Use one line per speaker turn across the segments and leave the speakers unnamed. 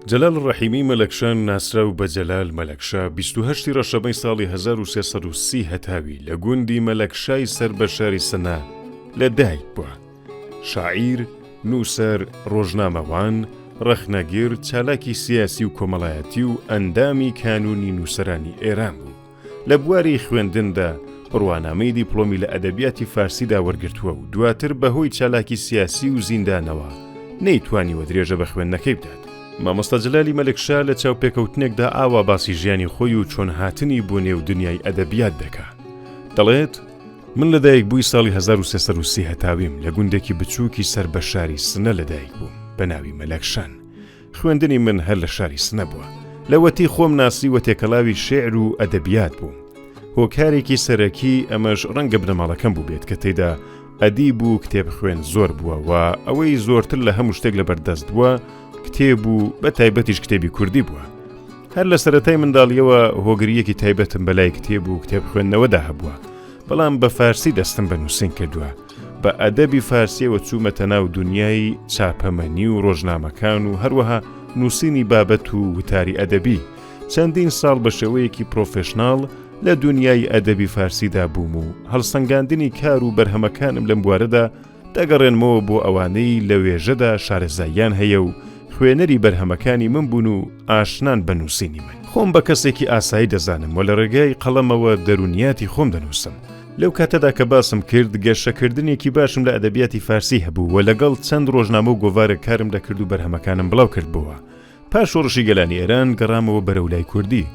جەلال ڕەحیمی مەلەکشان ناسراو بە جەلال مەلەکشا 28 ڕەشەبەی ساڵی 1330 هەتاوی لە گوندی مەلەکشای سەر بە شاری سەنا لەدایک بووە. شاعیر، نووسەر، ڕۆژنامەوان، ڕەخنەگیر، چالاکی سیاسی و کۆمەڵایەتی و ئەندامی کانونی نووسەرانی ئێران بوو. لە بواری خوێندندا بڕوانامەی دیپلۆمی لە ئەدەبیاتی فارسیدا وەرگرتووە و دواتر بەهۆی چالاکی سیاسی و زیندانەوە نەیتوانیوە درێژە بە خوێندنەکەی بدات. مامۆستا جەلالی مەلەکشا لە چاوپێکەوتنێکدا ئاوا باسی ژیانی خۆی و چۆن هاتنی بۆ نێو دنیای ئەدەبیات دەکات. دەڵێت من لەدایک بووی ساڵی 1330 هەتاویم لە گوندێکی بچووکی سەر بە شاری سنە لەدایک بووم بە ناوی مەلەکشان. خوێندنی من هەر لە شاری سنە بووە. لە وەتی خۆم ناسی و تێکەڵاوی شێعر و ئەدەبیات بووم. هۆکارێکی سەرەکی ئەمەش ڕەنگە بنەماڵەکەم بوو بێت کە تێیدا ئەدیب و کتێب خوێن زۆر بووە و ئەوەی زۆرتر لە هەموو شتێک لەبەردەست بووە کتێب و بە تایبەتیش کتێبی کوردی بووە. هەر لە سەرەتای منداڵیەوە هۆگریەکی تایبەتم بەلای کتێب و کتێب خوێندنەوەدا هەبووە، بەڵام بە فارسی دەستم بە نووسین کردووە. بە ئەدەبی فارسیەوە چوومەتە ناو دنیای چاپەمەنی و ڕۆژنامەکان و هەروەها نووسینی بابەت و وتاری ئەدەبی. چەندین ساڵ بە شێوەیەکی پرۆفێشناڵ لە دنیای ئەدەبی فارسیدا بووم و هەڵسەنگاندنی کار و بەرهەمەکانم لەم بوارەدا دەگەڕێنمەوە بۆ ئەوانەی لە وێژەدا شارەزاییان هەیە و خوێنەری بەرهەمەکانی من بوون و ئاشنان بە نووسینی من. خۆم بە کەسێکی ئاسایی دەزانم و لە ڕێگای قەڵەمەوە دەرونیاتی خۆم دەنووسم. لەو کاتەدا کە باسم کرد گەشەکردنێکی باشم لە ئەدەبیاتی فارسی هەبوو و لەگەڵ چەند ڕۆژنامە و گۆڤارە کارم دەکرد و بەرهەمەکانم بڵاو کردبووە. پاش شۆڕشی گەلانی ئێران گەڕامەوە بەرەو لای کوردی.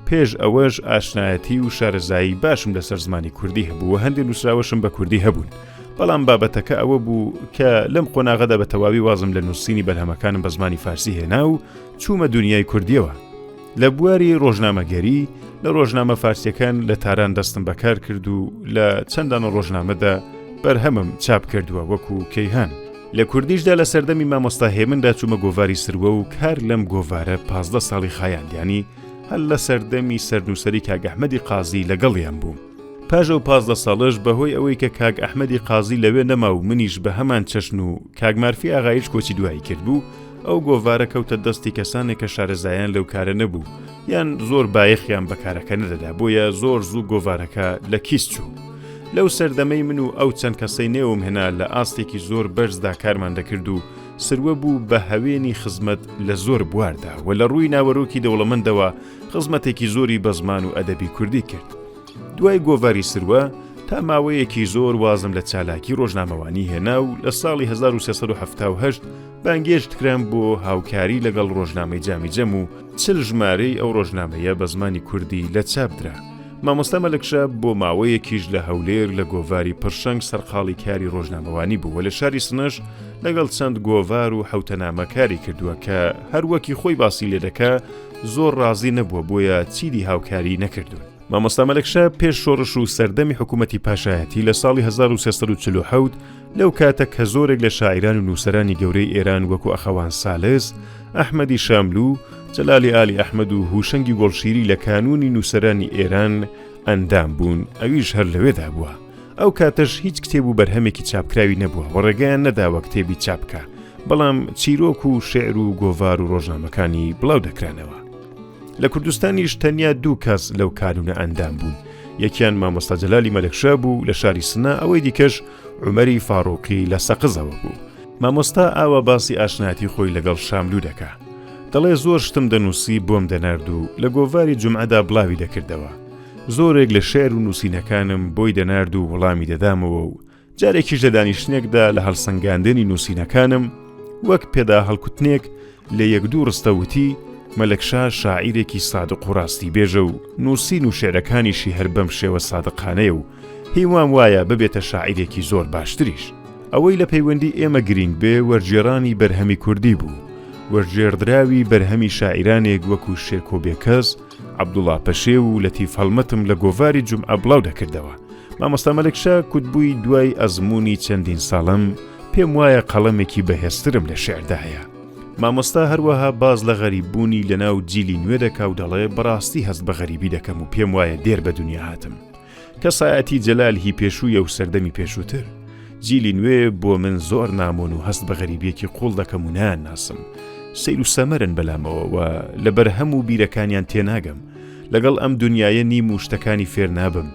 پێش ئەوەش ئاشنایەتی و شارەزایی باشم لەسەر زمانی کوردی هەبوو و هەندێک نووسراوەشم بە کوردی هەبوون. بەڵام بابەتەکە ئەوە بوو کە لەم قۆناغەدا بە تەواوی وازم لە نووسینی بەرهەمەکانم بە زمانی فارسی هێنا و چوومە دنیای کوردیەوە. لە بواری ڕۆژنامەگەری لە ڕۆژنامە فارسیەکان لە تاران دەستم بەکار کرد و لە چەندان ڕۆژنامەدا بەرهەمم چاپ کردووە وەکو کەیهان. لە کوردیشدا لە سەردەمی مامۆستا هێمندا چوومە گۆڤاری سروە و کار لەم گۆڤارە 15 ساڵی خایاندیانی هەر لە سەردەمی سەرنووسەری کاگ ئەحمەدی قازی لەگەڵیان بووم. پاژە و 15 ساڵش بەهۆی ئەوەی کە کاگ ئەحمەدی قازی لەوێ نەما و منیش بە هەمان چەشن و کاگ مارفی ئاغایش کۆچی دوایی کرد بوو، ئەو گۆڤارە کەوتە دەستی کەسانێک کە شارەزایان لەو کارە نەبوو یان زۆر بایەخیان بەکارەکە نەدەدا، بۆیە زۆر زوو گۆڤارەکە لە کیس چوو. لەو سەردەمەی من و ئەو چەند کەسەی نێوم هێنا لە ئاستێکی زۆر بەرزدا کارمان دەکرد و سروە بوو بە هەوێنی خزمەت لە زۆر بواردا و لە ڕووی ناوەڕۆکی دەوڵەمەندەوە خزمەتێکی زۆری بە زمان و ئەدەبی کوردی کرد. دوای گۆڤاری سروە تا ماوەیەکی زۆر وازم لە چالاکی ڕۆژنامەوانی هێنا و لە ساڵی 1378 بانگێشت کرام بۆ هاوکاری لەگەڵ ڕۆژنامەی جامیجەم و 40 ژمارەی ئەو ڕۆژنامەیە بە زمانی کوردی لە چاپ درا. مامۆستا مەلەکشا بۆ ماوەیەکیش لە هەولێر لە گۆڤاری پرشەنگ سەرقاڵی کاری ڕۆژنامەوانی بوو و لە شاری سنەش لەگەڵ چەند گۆڤار و حوتەنامە کاری کردووە کە هەروەکی خۆی باسی لێ دەکا زۆر ڕازی نەبووە بۆیە چیدی هاوکاری نەکردوون. مامۆستا مەلەکشا پێش شۆڕش و سەردەمی حکوومەتی پاشایەتی لە ساڵی 1347 لەو کاتە کە زۆرێک لە شاعیران و نووسەرانی گەورەی ئێران وەکو ئەخەوان سالس، ئەحمەدی شاملو، جەلالی ئالی ئەحمەد و هوشەنگی گۆڵشیری لە کانونی نووسەرانی ئێران ئەندام بوون، ئەویش هەر لەوێدا بووە. ئەو کاتەش هیچ کتێب و بەرهەمێکی چاپکراوی نەبووە و ڕێگەیان نەداوە کتێبی چاپکە، بەڵام چیرۆک و شێعر و گۆڤار و ڕۆژنامەکانی بڵاو دەکرانەوە. لە کوردستانیش تەنیا دوو کەس لەو کانونە ئەندام بوون، یەکیان مامۆستا جەلالی مەلەکشا بوو لە شاری سنە، ئەوەی دیکەش عومەری فاڕۆقی لە سەقزەوە بوو. مامۆستا ئاوا باسی ئاشنایەتی خۆی لەگەڵ شاملو دەکا. دەڵێ زۆر شتم دەنووسی بۆم دەنارد و لە گۆڤاری جومعەدا بڵاوی دەکردەوە. زۆرێک لە شێعر و نووسینەکانم بۆی دەنارد و وەڵامی دەدامەوە و جارێکیش لە دانیشتنێکدا لە هەڵسەنگاندنی نووسینەکانم وەک پێدا هەڵکوتنێک لە یەک دوو ڕستەوتی مەلەکشا شاعیرێکی سادق و ڕاستی بێژە و نووسین و شێعرەکانیشی هەر بەم شێوە سادقانەیە و هیوام وایە ببێتە شاعیرێکی زۆر باشتریش. ئەوەی لە پەیوەندی ئێمە گرنگ بێ وەرگێڕانی بەرهەمی کوردی بوو، وەرگێڕدراوی بەرهەمی شاعیرانێک وەکو شێرکۆبێکەس، عەبدوڵڵا پەشێ و لەتیف هەڵمەتم لە گۆڤاری جومعە بڵاو دەکردەوە. مامۆستا مەلەکشا کوتبووی دوای ئەزموونی چەندین ساڵم پێم وایە قەڵەمێکی بەهێزترم لە شێعردا هەیە. مامۆستا هەروەها باز لە غەریببوونی لەناو جیلی نوێ دەکا و دەڵێ بەڕاستی هەست بە غەریبی دەکەم و پێم وایە دێر بە دنیا هاتم. کەسایەتی جەلال هی پێشوویە و سەردەمی پێشووتر. جیلی نوێ بۆ من زۆر نامۆن و هەست بە غەریبیەکی قوڵ دەکەم و ناسم. سیر و سەمەرن بەلامەوە و لە بەرهەم و بیرەکانیان تێناگەم. لەگەڵ ئەم دنیایە نیم و شتەکانی فێر نابم.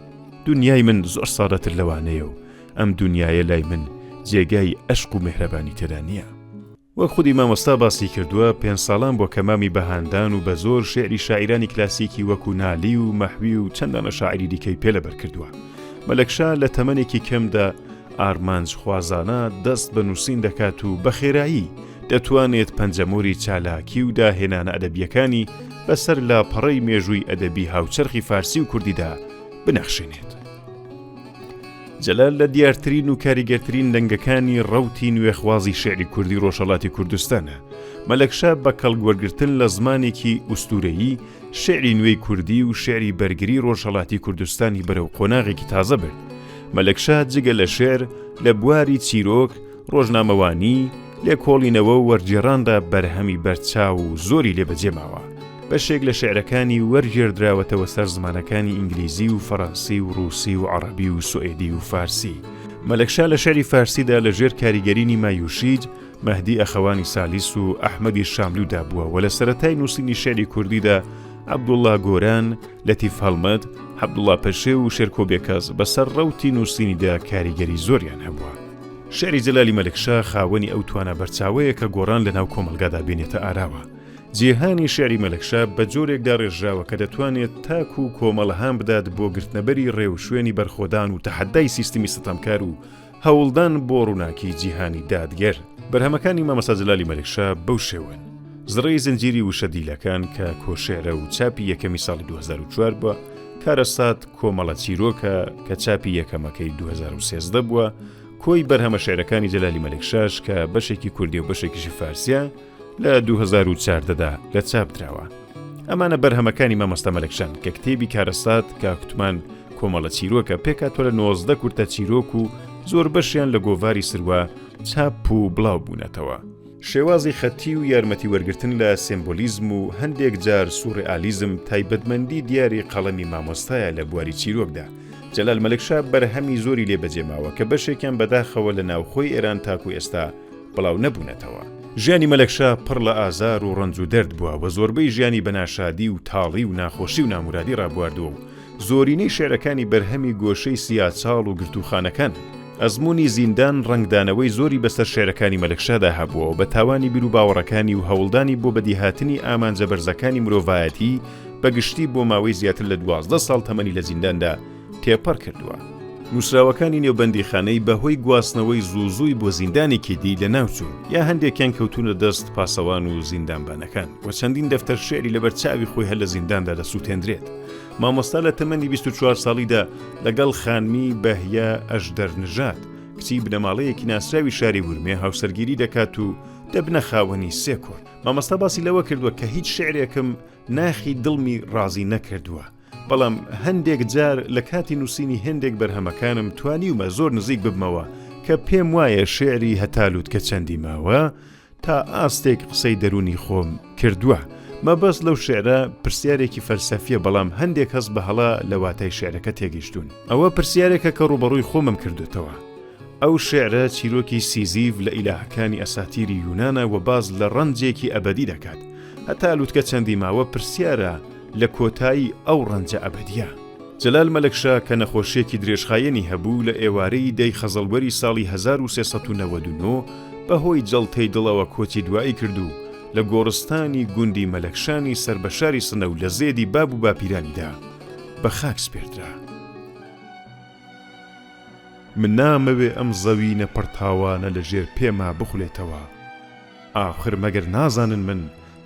دنیای من زۆر ساڵەتر لەوانەیە و ئەم دنیایە لای من جێگای ئەشق و مهرەبانی تێدا نییە. وە خودی مامۆستا باسی کردووە 5 ساڵان بۆ کەمامی بەهاندان و بە زۆر شێعری شاعیرانی کلاسیکی وەکو نالی و مەحوی و چەندانە شاعری دیکەی پێلەبەر کردووە. مەلەکشا لە تەمەنێکی کەمدا ئارمانج خوازانە دەست بە نووسین دەکات و بە خێرایی دەتوانێت پەنجەمۆری چالاکی و داهێنانە ئەدەبیەکانی بەسەر لاپەڕەی مێژووی ئەدەبی هاوچەرخی فارسی و کوردیدا بنەخشێنێت. جەلال لە دیارترین و کاریگەرترین دەنگەکانی ڕەوتی نوێخوازی شێعری کوردی ڕۆژهەڵاتی کوردستانە. مەلەکشا بە کەڵگوەرگرتن لە زمانێکی ئوستورەیی شێعری نوێی کوردی و شێعری بەرگری ڕۆژهەڵاتی کوردستانی بەرەو قۆناغێکی تازە برد. مەلەکشا جگە لە شێعر لە بواری چیرۆک، ڕۆژنامەوانی، لێکۆڵینەوە و وەرگێڕاندا بەرهەمی بەرچاو و زۆری لێبەجێماوە. بەشێک لە شێعرەکانی وەرگێردراوەتەوە سەر زمانەکانی ئینگلیزی و فەڕەنسی و ڕووسی و عەرەبی و سوئێدی و فارسی. مەلەکشا لە شێعری فارسیدا لەژێر کاریگەرینی مایوشیج، مەهدی ئەخەوانی سالیس و ئەحمەدی شاملوودا بووە و لە سەرەتای نووسینی شێعری کوردیدا عەبدوڵڵا گۆران، لەتیف هەڵمەد، عەبدوڵڵا پەشێ و شێرکۆ بێکەس بەسەر ڕەوتی نووسینیدا کاریگەری زۆریان هەبووە. شێعری جەلالی مەلەکشا خاوەنی ئەو توانە بەرچاوەیە کە گۆڕان لەناو کۆمەلگادا بێنێتە ئاراوە. جیهانی شێعری مەلەکشا بە جۆرێکدا ڕێژراوە کە دەتوانێت تاک و کۆمەڵەهام بدات بۆ گرتنەبەری ڕێو شوێنی بەرخۆدان و تەحەدای سیستمی ستەمکار و هەوڵدان بۆ ڕووناکی جیهانی دادگەر. بەرهەمەکانی مامۆستا جەلالی مەلەکشا بەو شێوەن: زڕەی زنجیری وشە دیلەکان کە کۆشێرە و چاپی یەکەمی ساڵی 2004 بووە، کارەسات کۆمەڵە چیرۆکە کە چاپی یەکەمەکەی 2013 بووە، کۆی بەرهەمە شێعرەکانی جەلالی مەلەکشاش کە بەشێکی کوردی و بەشێکیشی فارسیە لە 2014دا لە چاپ دراوە. ئەمانە بەرهەمەکانی مامۆستا مەلەکشان کە کتێبی کارەسات کە کوتمان کۆمەڵە چیرۆکە پێکاتۆ لە 90 کورتە چیرۆک و زۆر بەشیان لە گۆڤاری سروە چاپ و بڵاو بوونەتەوە. شێوازی خەتی و یارمەتی وەرگرتن لە سیمبۆلیزم و هەندێک جار سوڕئالیزم تایبەتمەندی دیاری قەڵەمی مامۆستایە لە بواری چیرۆکدا. جەلال مەلەکشا بەرهەمی زۆری لێبەجێماوە کە بەشێکیان بەداخەوە لە ناوخۆی ئێران تاکو ئێستا بڵاو نەبوونەتەوە. ژیانی مەلەکشا پڕ لە ئازار و ڕەنج و دەرد بووە و زۆربەی ژیانی بەناشادی و تاڵی و ناخۆشی و نامورادی ڕابواردووە و زۆرینەی شێعرەکانی بەرهەمی گۆشەی سیاچاڵ و گرتوخانەکان. ئەزمموی زیندان ڕنگدانەوەی زۆری بەسەر شێعرەکانی مەلەکشادا هەبووە و بە تاوانی بیر و باوەڕەکانی و هەوڵدانی بۆ بەدیهاتنی ئامانجە بەرزەکانی مرۆڤایەتی بەگشتی بۆ ماوەی زیاتر لە 12 ساڵ تەمەنی لە زینداندا تێپەڕ کردووە. نووسراوەکانی نێوبەندیخانەی بەهۆی گواستنەوەی زووزووی بۆ زیندانێکی دی لە ناوچوون یا هەندێکیان کەوتونە دەست پاسەوان و زیندانبانەکان و چەندین دەفتەر شێعری لەبەرچاوی خۆی هەر لە زینداندا دەسووتێنرێت. مامۆستا لە تەمەنی 24 ساڵیدا لەگەڵ خانمی بەهیا ئەژدەرنژاد کچی بنەماڵەیەکی ناسراوی شاری ورمێ هاوسەرگیری دەکات و دەبنە خاوەنی سێ کۆن. مامۆستا باسی لەوە کردووە کە هیچ شێعرێکم ناخی دڵمی ڕازی نەکردووە، بەڵام هەندێک جار لە کاتی نووسینی هەندێک بەرهەمەکانم توانیومە زۆر نزیک ببمەوە کە پێم وایە شێعری هەتالوت کە چەندی ماوە تا ئاستێک قسەی دەرونی خۆم کردووە. مەبەست لەو شێعرە پرسیارێکی فەلسەفیە، بەڵام هەندێک هەست بە هەڵا لە واتای شێعرەکە تێگەیشتون. ئەوە پرسیارێکە کە ڕوبەڕووی خۆمم کردوتەوە. ئەو شێعرە چیرۆکی سیزیف لە ئیلاهەکانی ئەساتیری یونانە و باز لە ڕەنجێکی ئەبەدی دەکات. هەتالوتکە چەندی ماوە پرسیارە لە کۆتایی ئەو ڕەنجە ئەبەدیە. جەلال مەلەکشا کە نەخۆشیێکی درێژخایەنی هەبوو لە ئێوارەی دەی خەزەڵوەری ساڵی 1399 بەهۆی جەڵتەی دڵەوە کۆچی دوایی کردو لە گۆڕستانی گوندی مەلەکشانی سەر بە شاری سنە و لە زێدی باب و باپیرانیدا بە خاک سپێردرا. من نامەوێ ئەم زەوینە پڕتاوانە لە ژێر پێما بخولێتەوە، ئاخر مەگەر نازانن من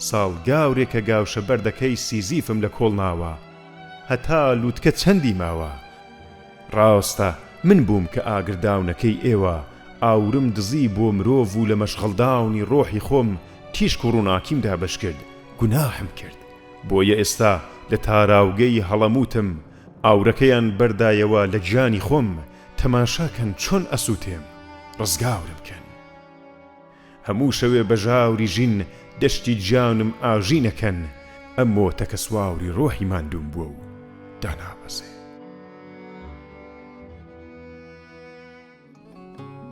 ساڵ گاورێکە گاوشە بەردەکەی سیزیفم لە کۆڵ ناوە، هەتا لووتکە چەندی ماوە. ڕاستە من بووم کە ئاگرداونەکەی ئێوە ئاورم دزی بۆ مرۆڤ و لە مەشغەڵداونی ڕۆحی خۆم تیشک و ڕووناکیمدا بەش کرد، گوناهم کرد. بۆیە ئێستا لە تاراوگەی هەڵەموتم ئاورەکەیان بەردایەوە لە گیانی خۆم، تەماشاکەن چۆن ئەسووتێم، ڕزگاورم بکەن. هەموو شەوێ بە ژاوری ژین دەشتی گیانم ئاژینەکەن، ئەم مۆتەکە سواوری ڕۆحی ماندوم بووە و دانابەزێ.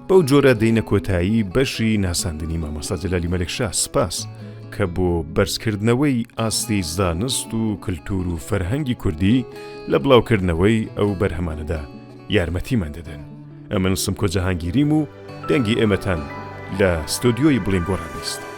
بەو جۆرە دەینە کۆتایی بەشی ناساندنی مامۆستا جەلالی مەلەکشا. سپاس کە بۆ بەرزکردنەوەی ئاستی زانست و کللتور و فەرهەنگی کوردی لە بڵاوکردنەوەی ئەو بەرهەمانەدا یارمەتیمان دەدەن. ئەمن سمکۆ جەهانگیریم و دەنگی ئێمەتان لە ستۆدیۆی بڵین گۆڕانیست.